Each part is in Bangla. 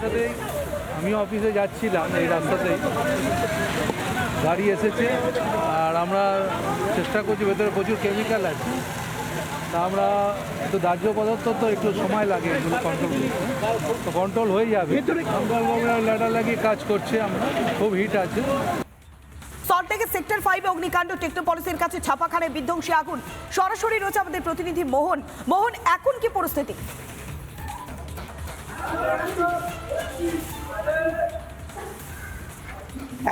রাস্তাতেই আমিও অফিসে যাচ্ছিলাম, এই রাস্তাতেই গাড়ি এসেছে আর আমরা চেষ্টা করছি, ভেতরে প্রচুর কেমিক্যাল আছে, তা আমরা একটু দাহ্য পদার্থ তো একটু সময় লাগে এগুলো কন্ট্রোল করতে, তো কন্ট্রোল হয়ে যাবে। আমরা ল্যাডার লাগিয়ে কাজ করছে, আমরা খুব হিট আছে। সল্টলেকের সেক্টর 5 অগ্নিকাণ্ড, টেকনোপলিসের কাছে ছাপাখানায় বিধ্বংসী আগুন। সরাসরি রয়েছে আমাদের প্রতিনিধি মোহন। মোহন, এখন কি পরিস্থিতি?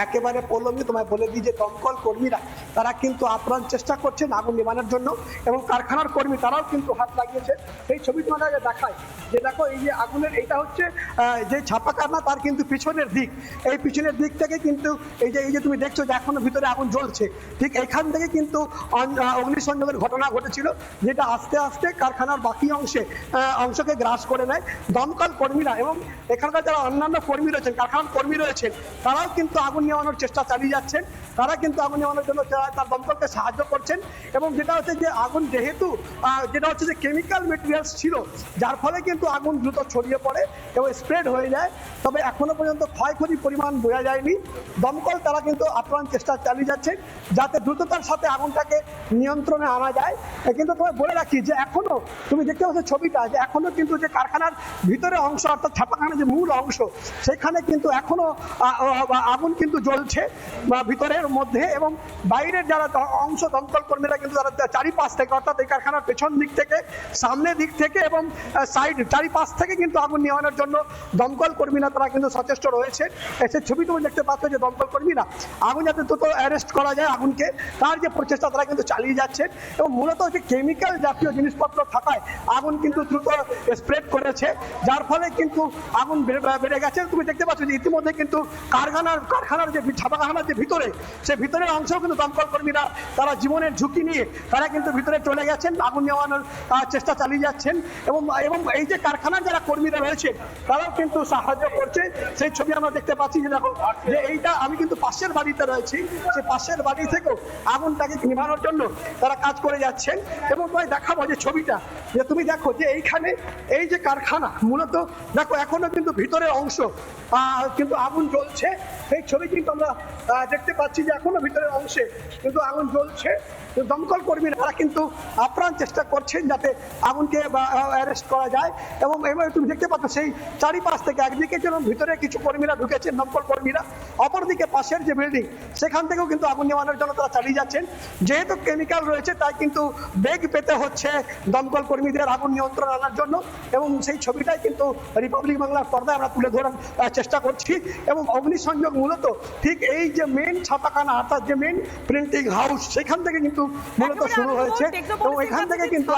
একেবারে পল্লবী, তোমায় বলে দিই যে দমকল কর্মীরা তারা কিন্তু আপ্রাণ চেষ্টা করছেন আগুন নিবানোর জন্য, এবং কারখানার কর্মী তারাও কিন্তু হাত লাগিয়েছে। সেই ছবি তোমাদের দেখায় যে দেখো এই যে আগুনের, এইটা হচ্ছে যে ছাপাখানা, তার কিন্তু পিছনের দিক, এই পিছনের দিক থেকে কিন্তু এই যে তুমি দেখছো যে এখনো ভিতরে আগুন জ্বলছে, ঠিক এখান থেকে কিন্তু অগ্নিসংযোগের ঘটনা ঘটেছিল, যেটা আস্তে আস্তে কারখানার বাকি অংশকে গ্রাস করে নেয়। দমকল কর্মীরা এবং এখানকার যারা অন্যান্য কর্মী রয়েছেন, কারখানার কর্মী রয়েছেন, তারাও কিন্তু আগুন নেওয়ানোর চেষ্টা চালিয়ে যাচ্ছেন। তারা কিন্তু আগুন নেওয়ানোর জন্য তার দমকলকে সাহায্য করছেন, এবং যেটা হচ্ছে যে আগুন যেহেতু যেটা হচ্ছে যে কেমিক্যাল মেটেরিয়ালস ছিল, যার ফলে কিন্তু আগুন দ্রুত ছড়িয়ে পড়ে এবং স্প্রেড হয়ে যায়। তবে এখনো পর্যন্ত ক্ষয়ক্ষতির পরিমাণ বোঝা যায়নি। দমকল তারা কিন্তু আপ্রাণ চেষ্টা চালিয়ে যাচ্ছেন যাতে দ্রুততার সাথে আগুনটাকে নিয়ন্ত্রণে আনা যায়। কিন্তু তোমায় বলে রাখি যে এখনো তুমি দেখতে পাচ্ছ ছবিটা, যে এখনো কিন্তু যে কারখানার ভিতরে অংশ, অর্থাৎ ছাপাখানার যে মূল অংশ, সেখানে কিন্তু এখনো আগুন কিন্তু জ্বলছে ভিতরের মধ্যে, এবং বাইরের যারা অংশ দমকল কর্মীরা কিন্তু তারা চারিপাশ থেকে, অর্থাৎ এই কারখানার পেছন দিক থেকে, সামনের দিক থেকে এবং সাইড চারিপাশ থেকে কিন্তু আগুন নেওয়ানোর জন্য দমকল কর্মীরা তারা কিন্তু সচেষ্ট রয়েছে। সে ছবি তুমি দেখতে পাচ্ছ যে দমকল কর্মীরা আগুন যাতে দ্রুত অ্যারেস্ট করা যায় আগুনকে, তার যে প্রচেষ্টা তারা কিন্তু চালিয়ে যাচ্ছে, এবং মূলত যে কেমিক্যাল জাতীয় জিনিসপত্র থাকায় আগুন কিন্তু দ্রুত স্প্রেড করেছে, যার ফলে কিন্তু আগুন বেড়ে গেছে। তুমি দেখতে পাচ্ছ যে ইতিমধ্যে কিন্তু কারখানার যে ছাপাখানার যে ভিতরে, সে ভিতরের অংশেও কিন্তু দমকল কর্মীরা তারা জীবনের ঝুঁকি নিয়ে তারা কিন্তু ভিতরে চলে গেছেন, আগুন নেওয়ানোর চেষ্টা চালিয়ে যাচ্ছেন, এবং এই যে কারখানার যারা কর্মীরা রয়েছে তারাও কিন্তু সাহায্য করছে। সেই ছবি আমরা দেখতে পাচ্ছি যে দেখো যে এইটা, আমি কিন্তু পাশের বাড়িতে রয়েছি, সেই পাশের বাড়ি থেকেও আগুনটাকে নিভানোর জন্য তারা কাজ করে যাচ্ছেন। এবং তোমায় দেখাবো যে ছবিটা, যে তুমি দেখো যে এইখানে এই যে কারখানা, মূলত দেখো এখনো কিন্তু ভিতরের অংশ কিন্তু আগুন জ্বলছে। সেই ছবি কিন্তু আমরা দেখতে পাচ্ছি যে এখনো ভিতরের অংশে কিন্তু আগুন জ্বলছে। দমকল কর্মীরা তারা কিন্তু আপ্রাণ চেষ্টা করছেন যাতে আগুনকে অ্যারেস্ট করা যায়, এবং এবার তুমি দেখতে পাচ্ছ সেই চারিপাশ থেকে, একদিকে যেন ভিতরে কিছু কর্মীরা ঢুকেছেন দমকল কর্মীরা, অপরদিকে পাশের যে বিল্ডিং সেখান থেকেও কিন্তু আগুন নেওয়ানোর জন্য তারা চালিয়ে যাচ্ছেন। যেহেতু কেমিক্যাল রয়েছে তাই কিন্তু বেগ পেতে হচ্ছে দমকল কর্মীদের আগুন নিয়ন্ত্রণ আনার জন্য, এবং সেই ছবিটাই কিন্তু রিপাবলিক বাংলার পর্দায় আমরা তুলে ধরার চেষ্টা করছি। এবং অগ্নিসংযোগ মূলত ঠিক এই যে মেন ছাপাখানা, অর্থাৎ যে মেন প্রিন্টিং হাউস, সেখান থেকে কিন্তু মূলত শুরু হয়েছে, এবং এখান থেকে কিন্তু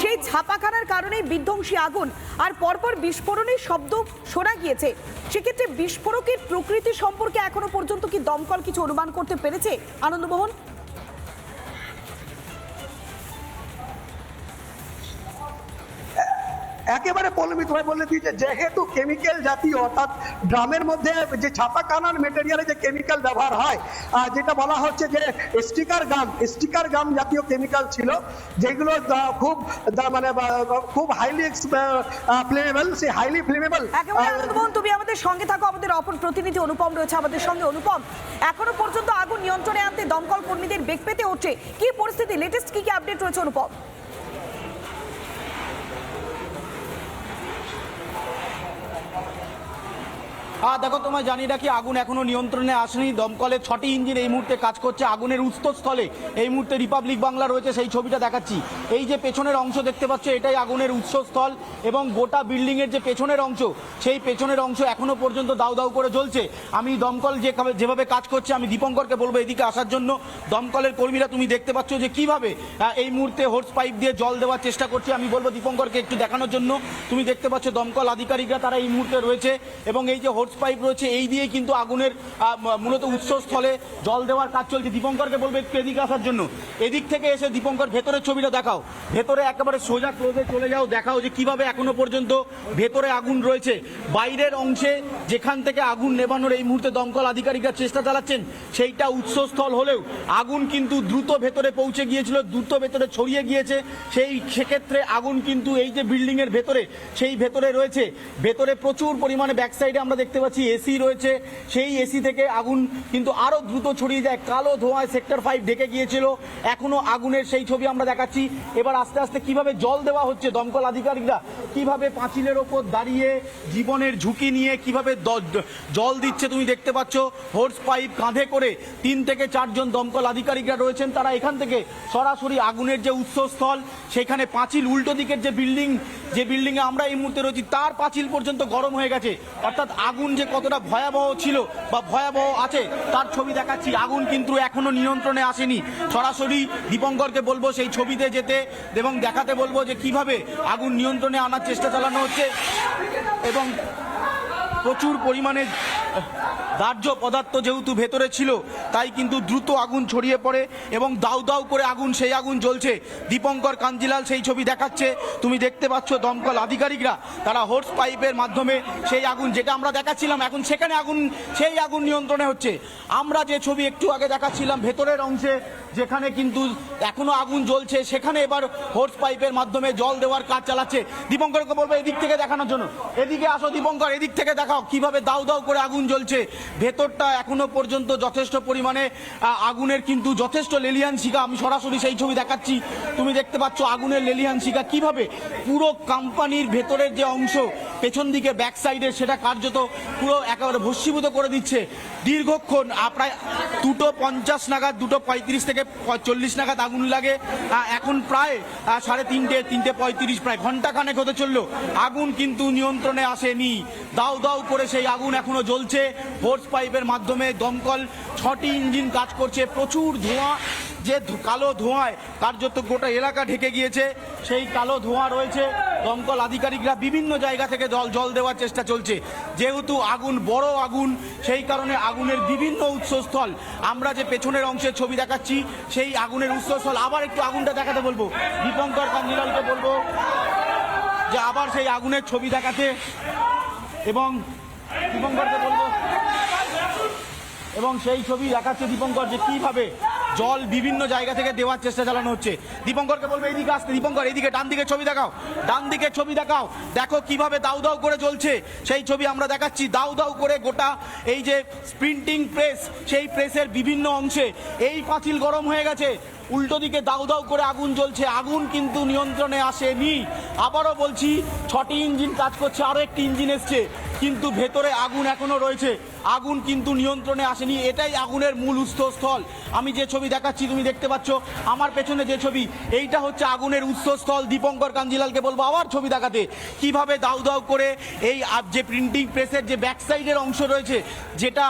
সেই ছাপাখানার কারণেই বিধ্বংসী আগুন, আর পরপর বিস্ফোরণের শব্দ শোনা গিয়েছে। সেক্ষেত্রে বিস্ফোরকের প্রকৃতি সম্পর্কে এখনো পর্যন্ত কি দমকল কিছু অনুমান করতে পেরেছে আনন্দমোহন? একেবারে পল্লবী, তোমায় বলে দিই যে যেহেতু কেমিক্যাল জাতীয়, অর্থাৎ ড্রামের মধ্যে যে ছাপাখানার মেটেরিয়ালে যে কেমিক্যাল ব্যবহার হয়, যেটা বলা হচ্ছে যে স্টিকার গাম জাতীয় কেমিক্যাল ছিল, যেগুলো খুব হাইলি ফ্লেমেবল। সেই হাইলি ফ্লেমেবল। আনন্দমোহন, তুমি আমাদের সঙ্গে থাকো, আমাদের অপর প্রতিনিধি অনুপম রয়েছে আমাদের সঙ্গে। অনুপম, এখনো পর্যন্ত আগুন নিয়ন্ত্রণে আনতে দমকল কর্মীদের বেগ পেতে হচ্ছে, কি পরিস্থিতি, লেটেস্ট কি আপডেট রয়েছে অনুপম? দেখো, তোমায় জানিয়ে রাখি, আগুন এখনো নিয়ন্ত্রণে আসেনি। দমকলের 6টি ইঞ্জিন এই মুহূর্তে কাজ করছে। আগুনের উৎসস্থলে এই মুহূর্তে রিপাবলিক বাংলা রয়েছে, সেই ছবিটা দেখাচ্ছি। এই যে পেছনের অংশ দেখতে পাচ্ছ, এটাই আগুনের উৎসস্থল, এবং গোটা বিল্ডিংয়ের যে পেছনের অংশ, সেই পেছনের অংশ এখনো পর্যন্ত দাউ দাউ করে জ্বলছে। আমি দমকল যেভাবে কাজ করছে, আমি দীপঙ্করকে বলবো এদিকে আসার জন্য। দমকলের কর্মীরা তুমি দেখতে পাচ্ছ যে কিভাবে এই মুহূর্তে হোস পাইপ দিয়ে জল দেওয়ার চেষ্টা করছে। আমি বলবো দীপঙ্করকে একটু দেখানোর জন্য। তুমি দেখতে পাচ্ছ দমকল আধিকারিকরা তারা এই মুহূর্তে রয়েছে, এবং এই যে হোস হোস পাইপ রয়েছে, এই দিয়ে কিন্তু আগুনের মূলত উৎসস্থলে জল দেওয়ার কাজ চলছে। দীপঙ্করকে বলবে একটু এদিকে আসার জন্য। এদিক থেকে এসে দীপঙ্কর ভেতরের ছবিটা দেখাও, ভেতরে একেবারে সোজা ক্লোজে চলে যাও, দেখাও যে কিভাবে এখনো পর্যন্ত ভেতরে আগুন রয়েছে। বাইরের অংশে যেখান থেকে আগুন নেভানোর এই মুহূর্তে দমকল আধিকারিকরা চেষ্টা চালাচ্ছেন, সেইটা উৎসস্থল হলেও আগুন কিন্তু দ্রুত ভেতরে পৌঁছে গিয়েছিল, দ্রুত ভেতরে ছড়িয়ে গিয়েছে। সেক্ষেত্রে আগুন কিন্তু এই যে বিল্ডিং এর ভেতরে, সেই ভেতরে রয়েছে, ভেতরে প্রচুর পরিমাণে ব্যাক সাইডে আমরা দেখতে পাচ্ছি এসি রয়েছে, সেই এসি থেকে আগুন কিন্তু আরো দ্রুত ছড়িয়ে যায়। কালো ধোঁয়ায় সেক্টর 5 ঢেকে গিয়েছিল, এখনো আগুনের সেই ছবি আমরা দেখাচ্ছি। এবার আস্তে আস্তে কিভাবে জল দেওয়া হচ্ছে, দমকল আধিকারিকরা কিভাবে পাঁচিলের ওপর দাঁড়িয়ে জীবনের ঝুঁকি নিয়ে কিভাবে জল দিচ্ছে তুমি দেখতে পাচ্ছ। হোস পাইপ কাঁধে করে 3 থেকে 4 জন দমকল আধিকারিকরা রয়েছেন, তারা এখান থেকে সরাসরি আগুনের যে উৎসস্থল, সেখানে পাঁচিল উল্টো দিকের যে বিল্ডিংয়ে আমরা এই মুহূর্তে রয়েছি, তার পাঁচিল পর্যন্ত গরম হয়ে গেছে। অর্থাৎ আগুন যে কতটা ভয়াবহ ছিল বা ভয়াবহ আছে তার ছবি দেখাচ্ছি। আগুন কিন্তু এখনো নিয়ন্ত্রণে আসেনি। সরাসরি দীপঙ্করকে বলবো সেই ছবিতে যেতে এবং দেখাতে বলবো যে কিভাবে আগুন নিয়ন্ত্রণে আনার চেষ্টা চালানো হচ্ছে এবং প্রচুর পরিমাণে দাহ্য পদার্থ যেহেতু ভেতরে ছিল, তাই কিন্তু দ্রুত আগুন ছড়িয়ে পড়ে এবং দাউ দাউ করে সেই আগুন জ্বলছে। দীপঙ্কর কাঞ্জিলাল সেই ছবি দেখাচ্ছে, তুমি দেখতে পাচ্ছ দমকল আধিকারিকরা তারা হোস পাইপের মাধ্যমে সেই আগুন, যেটা আমরা দেখাচ্ছিলাম এখন সেখানে সেই আগুন নিয়ন্ত্রণে হচ্ছে। আমরা যে ছবি একটু আগে দেখাচ্ছিলাম ভেতরের অংশে, যেখানে কিন্তু এখনো আগুন জ্বলছে, সেখানে এবার হোস পাইপের মাধ্যমে জল দেওয়ার কাজ চালাচ্ছে। দীপঙ্করকে বলবো এদিক থেকে দেখানোর জন্য, এদিকে আসো দীপঙ্কর, এদিক থেকে দেখাও কিভাবে দাউ দাউ করে আগুন জ্বলছে। ভেতরটা এখনো পর্যন্ত যথেষ্ট পরিমাণে আগুনের কিন্তু যথেষ্ট লেলিয়ান শিখা, আমি সরাসরি সেই ছবি দেখাচ্ছি, তুমি দেখতে পাচ্ছ আগুনের লেলিয়ান শিখা কিভাবে পুরো কোম্পানির ভেতরের যে অংশ পেছন দিকে ব্যাক সাইডের, সেটা কার্যত পুরো একেবারে ভস্মীভূত করে দিচ্ছে। দীর্ঘক্ষণ প্রায় 2:50 নাগাদ, 2:35 থেকে 40 নাগাদ আগুন লাগে, এখন প্রায় 3:30, 3:35, প্রায় ঘন্টাখানেক হতে চললো, আগুন কিন্তু নিয়ন্ত্রণে আসেনি। দাউ দাউ করে সেই আগুন এখনো জ্বলছে। হোস পাইপের মাধ্যমে দমকল 6টি ইঞ্জিন কাজ করছে, প্রচুর ধোঁয়া, যে কালো ধোঁয়ায় কার্যত গোটা এলাকা ঢেকে গিয়েছে, সেই কালো ধোঁয়া রয়েছে। দমকল আধিকারিকরা বিভিন্ন জায়গা থেকে জল দেওয়ার চেষ্টা চলছে। যেহেতু আগুন বড় আগুন, সেই কারণে আগুনের বিভিন্ন উৎসস্থল, আমরা যে পেছনের অংশের ছবি দেখাচ্ছি সেই আগুনের উৎসস্থল, আবার একটু আগুনটা দেখাতে বলবো দীপঙ্কর কাঞ্জিলালকে, বলবো যে আবার সেই আগুনের ছবি দেখাতে এবং দীপঙ্করকে বলবো এবং সেই ছবি দেখাচ্ছে দীপঙ্কর যে কিভাবে জল বিভিন্ন জায়গা থেকে দেওয়ার চেষ্টা চালানো হচ্ছে। দীপঙ্করকে বলবে এইদিকে আসতে, দীপঙ্কর এইদিকে, ডান দিকে ছবি দেখাও, ডান দিকে ছবি দেখাও, দেখো কিভাবে দাউ দাউ করে জ্বলছে, সেই ছবি আমরা দেখাচ্ছি। দাউ দাউ করে গোটা এই যে প্রিন্টিং প্রেস, সেই প্রেসের বিভিন্ন অংশে এই পাঁচিল গরম হয়ে গেছে, উল্টো দিকে দাউ দাউ করে আগুন জ্বলছে। আগুন কিন্তু নিয়ন্ত্রণে আসেনি। আবারও বলছি, 6টি ইঞ্জিন কাজ করছে, আরও একটি ইঞ্জিন এসছে, কিন্তু ভেতরে আগুন এখনো রয়েছে, আগুন কিন্তু নিয়ন্ত্রণে আসেনি। এটাই আগুনের মূল উৎসস্থল। আমি যে ছবি দেখাচ্ছি তুমি দেখতে পাচ্ছ আমার পেছনে যে ছবি, এইটা হচ্ছে আগুনের উৎসস্থল। দীপঙ্কর কাঞ্জিলালকে বলবো আবার ছবি দেখাতে, কিভাবে দাউ দাউ করে এই যে প্রিন্টিং প্রেসের যে ব্যাক সাইডের অংশ রয়েছে, যেটা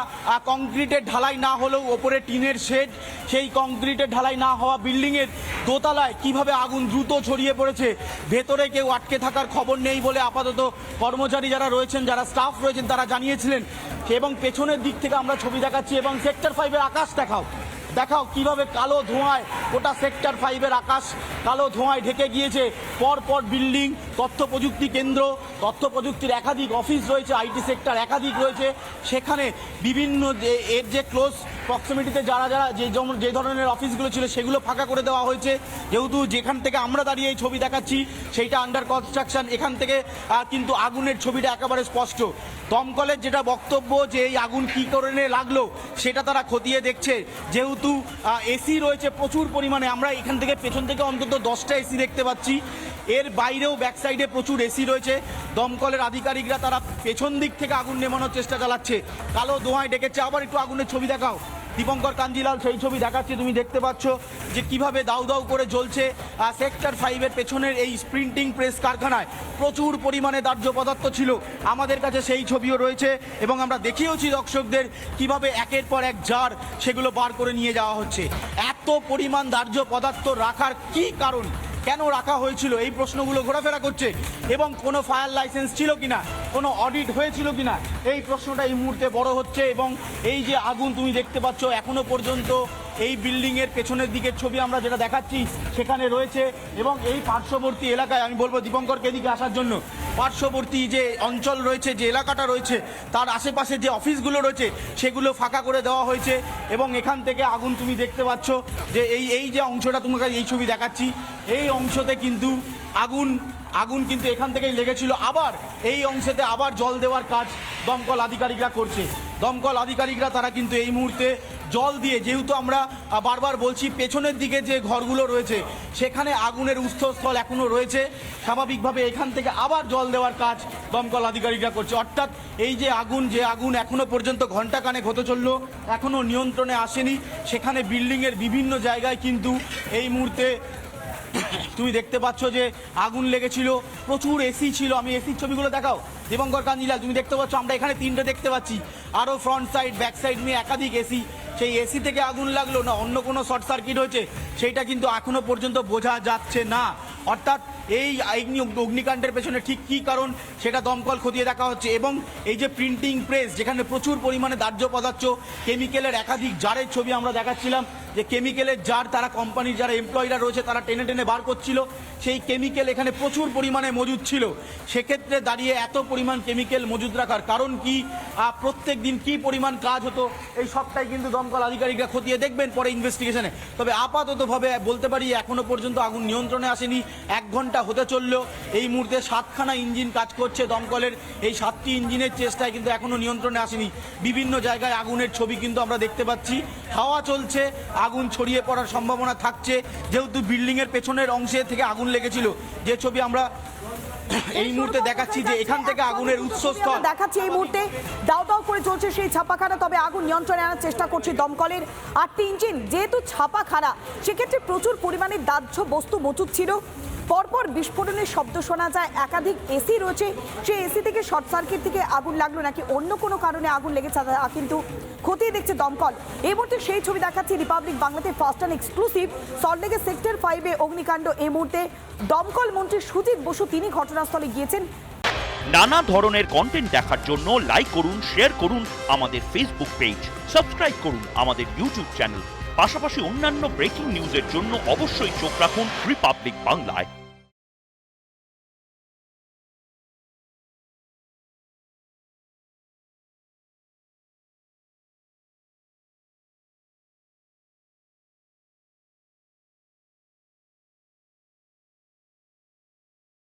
কংক্রিটের ঢালাই না হলেও ওপরে টিনের শেড, সেই কংক্রিটের ঢালাই না হওয়া বিল্ডিংয়ের দোতলায় কিভাবে আগুন দ্রুত ছড়িয়ে পড়েছে। ভেতরে কেউ আটকে থাকার খবর নেই বলে আপাতত কর্মচারী যারা রয়েছেন, যারা স্টাফ রয়েছেন, তারা জানিয়েছিলেন। এবং পেছনের দিক থেকে আমরা ছবি দেখাচ্ছি এবং সেক্টর 5-এর আকাশ দেখাও কিভাবে কালো ধোঁয়ায় গোটা সেক্টর 5-এর আকাশ কালো ধোঁয়ায় ঢেকে গিয়েছে। পরপর বিল্ডিং, তথ্য প্রযুক্তি কেন্দ্র, তথ্য প্রযুক্তির একাধিক অফিস রয়েছে, আইটি সেক্টর একাধিক রয়েছে, সেখানে বিভিন্ন এর যে ক্লোজ প্রক্সিমিটিতে যারা যে ধরনের অফিসগুলো ছিল সেগুলো ফাঁকা করে দেওয়া হয়েছে। যেহেতু যেখান থেকে আমরা দাঁড়িয়ে এই ছবি দেখাচ্ছি সেইটা আন্ডার কনস্ট্রাকশন, এখান থেকে কিন্তু আগুনের ছবিটা একেবারে স্পষ্ট। দমকলের যেটা বক্তব্য যে এই আগুন কী কারণে লাগলো সেটা তারা খতিয়ে দেখছে। যেহেতু এসি রয়েছে প্রচুর পরিমাণে, আমরা এখান থেকে পেছন থেকে অন্তত 10টা এসি দেখতে পাচ্ছি, এর বাইরেও ব্যাক সাইডে প্রচুর এসি রয়েছে। দমকলের আধিকারিকরা তারা পেছন দিক থেকে আগুন নেভানোর চেষ্টা চালাচ্ছে, কালো ধোঁয়ায় ডেকেছে। আবার একটু আগুনের ছবি দেখাও দীপঙ্কর কাঞ্জিলাল, সেই ছবি দেখাচ্ছে, তুমি দেখতে পাচ্ছ যে কিভাবে দাউ দাউ করে জ্বলছে। সেক্টর 5-এর পেছনের এই প্রিন্টিং প্রেস কারখানায় প্রচুর পরিমাণে দাহ্য পদার্থ ছিল, আমাদের কাছে সেই ছবিও রয়েছে এবং আমরা দেখিয়েছি দর্শকদের কিভাবে একের পর এক জার সেগুলো বার করে নিয়ে যাওয়া হচ্ছে। এত পরিমাণ দাহ্য পদার্থ রাখার কি কারণ, কেন রাখা হয়েছিল, এই প্রশ্নগুলো ঘোরাফেরা করছে এবং কোনো ফায়ার লাইসেন্স ছিল কিনা কোনো অডিট হয়েছিল কিনা এই প্রশ্নটা এই মুহূর্তে বড় হচ্ছে। এবং এই যে আগুন তুমি দেখতে পাচ্ছ এখনো পর্যন্ত এই বিল্ডিংয়ের পেছনের দিকের ছবি আমরা যেটা দেখাচ্ছি সেখানে রয়েছে। এবং এই পার্শ্ববর্তী এলাকায় আমি বলবো দীপঙ্করকে এদিকে আসার জন্য, পার্শ্ববর্তী যে অঞ্চল রয়েছে, যে এলাকাটা রয়েছে, তার আশেপাশে যে অফিসগুলো রয়েছে সেগুলো ফাঁকা করে দেওয়া হয়েছে। এবং এখান থেকে আগুন তুমি দেখতে পাচ্ছ যে এই যে অংশটা তোমাকে এই ছবি দেখাচ্ছি, এই অংশতে কিন্তু আগুন কিন্তু এখান থেকেই লেগেছিল। আবার এই অংশেতে আবার জল দেওয়ার কাজ দমকল আধিকারিকরা করছে। দমকল আধিকারিকরা তারা কিন্তু এই মুহূর্তে জল দিয়ে, যেহেতু আমরা বারবার বলছি পেছনের দিকে যে ঘরগুলো রয়েছে সেখানে আগুনের উৎসস্থল এখনও রয়েছে, স্বাভাবিকভাবে এখান থেকে আবার জল দেওয়ার কাজ দমকল আধিকারিকরা করছে। অর্থাৎ এই যে আগুন এখনও পর্যন্ত ঘণ্টাখানেক হতে চলল, এখনও নিয়ন্ত্রণে আসেনি। সেখানে বিল্ডিংয়ের বিভিন্ন জায়গায় কিন্তু এই মুহূর্তে তুমি দেখতে পাচ্ছ যে আগুন লেগেছিল, প্রচুর এসি ছিল। আমি এসির ছবিগুলো দেখাও দীপঙ্কর কাঞ্জিলাল, তুমি দেখতে পাচ্ছ আমরা এখানে 3টে দেখতে পাচ্ছি, আরও ফ্রন্ট সাইড ব্যাক সাইড নিয়ে একাধিক এসি। সেই এসি থেকে আগুন লাগলো না অন্য কোনো শর্ট সার্কিট হয়েছে সেইটা কিন্তু এখনো পর্যন্ত বোঝা যাচ্ছে না। অর্থাৎ এই অগ্নিকাণ্ডের পেছনে ঠিক কী কারণ সেটা দমকল খতিয়ে দেখা হচ্ছে। এবং এই যে প্রিন্টিং প্রেস, যেখানে প্রচুর পরিমাণে দাহ্য পদার্থ, কেমিক্যালের একাধিক জারের ছবি আমরা দেখাচ্ছিলাম, যে কেমিক্যালের জার তারা কোম্পানির যারা এমপ্লয়িরা রয়েছে তারা টেনে টেনে বার করছিল, সেই কেমিক্যাল এখানে প্রচুর পরিমাণে মজুদ ছিল। সেক্ষেত্রে দাঁড়িয়ে এত পরিমাণ কেমিক্যাল মজুদ রাখার কারণ কি, প্রত্যেক দিন কী পরিমাণ কাজ হতো এই সবটাই কিন্তু দমকল আধিকারিকরা খতিয়ে দেখবেন পরে ইনভেস্টিগেশনে। তবে আপাততভাবে বলতে পারি এখনও পর্যন্ত আগুন নিয়ন্ত্রণে আসেনি। 1 ঘন্টা হতে চললো, এই মুহূর্তে 7খানা ইঞ্জিন কাজ করছে দমকলের। এই 7টি ইঞ্জিনের চেষ্টায় কিন্তু এখনও নিয়ন্ত্রণে আসেনি। বিভিন্ন জায়গায় আগুনের ছবি কিন্তু আমরা দেখতে পাচ্ছি, হাওয়া চলছে, আগুন ছড়িয়ে পড়ার সম্ভাবনা থাকছে, যেহেতু বিল্ডিংয়ের পেছনের অংশে থেকে আগুন লেগেছিল। যে ছবি আমরা এই মুহূর্তে দেখাচ্ছি যে এখান থেকে আগুনের উৎসস্থল দেখাচ্ছি, এই মুহূর্তে দাও দাও করে চলছে সেই ছাপাখানা। তবে আগুন নিয়ন্ত্রণে আনার চেষ্টা করছে দমকলের 8টি ইঞ্জিন। যেহেতু ছাপাখানা, সেক্ষেত্রে প্রচুর পরিমাণে দাহ্য বস্তু মজুদ ছিল। পরপর বিস্ফোরণের শব্দ শোনা যায়, একাধিক এসি রয়েছে, সেই এসি থেকে শর্ট সার্কিট থেকে আগুন লাগলো নাকি অন্য কোনো কারণে আগুন লেগেছে তা কিন্তু খতিয়ে দেখছে দমকল। এই মুহূর্তে সেই ছবি দেখাচ্ছি রিপাবলিক বাংলাতে, ফার্স্ট অ্যান্ড এক্সক্লুসিভ। সল্টলেকের সেক্টর 5-এ অগ্নিকাণ্ড। এই মুহূর্তে দমকল মন্ত্রী সুজিত বসু তিনি ঘটনাস্থলে গিয়েছেন। নানা ধরনের কন্টেন্ট দেখার জন্য লাইক করুন, শেয়ার করুন আমাদের ফেসবুক পেজ, সাবস্ক্রাইব করুন আমাদের ইউটিউব চ্যানেল। পাশাপাশি অন্যান্য ব্রেকিং নিউজের জন্য অবশ্যই চোখ রাখুন রিপাবলিক বাংলায়।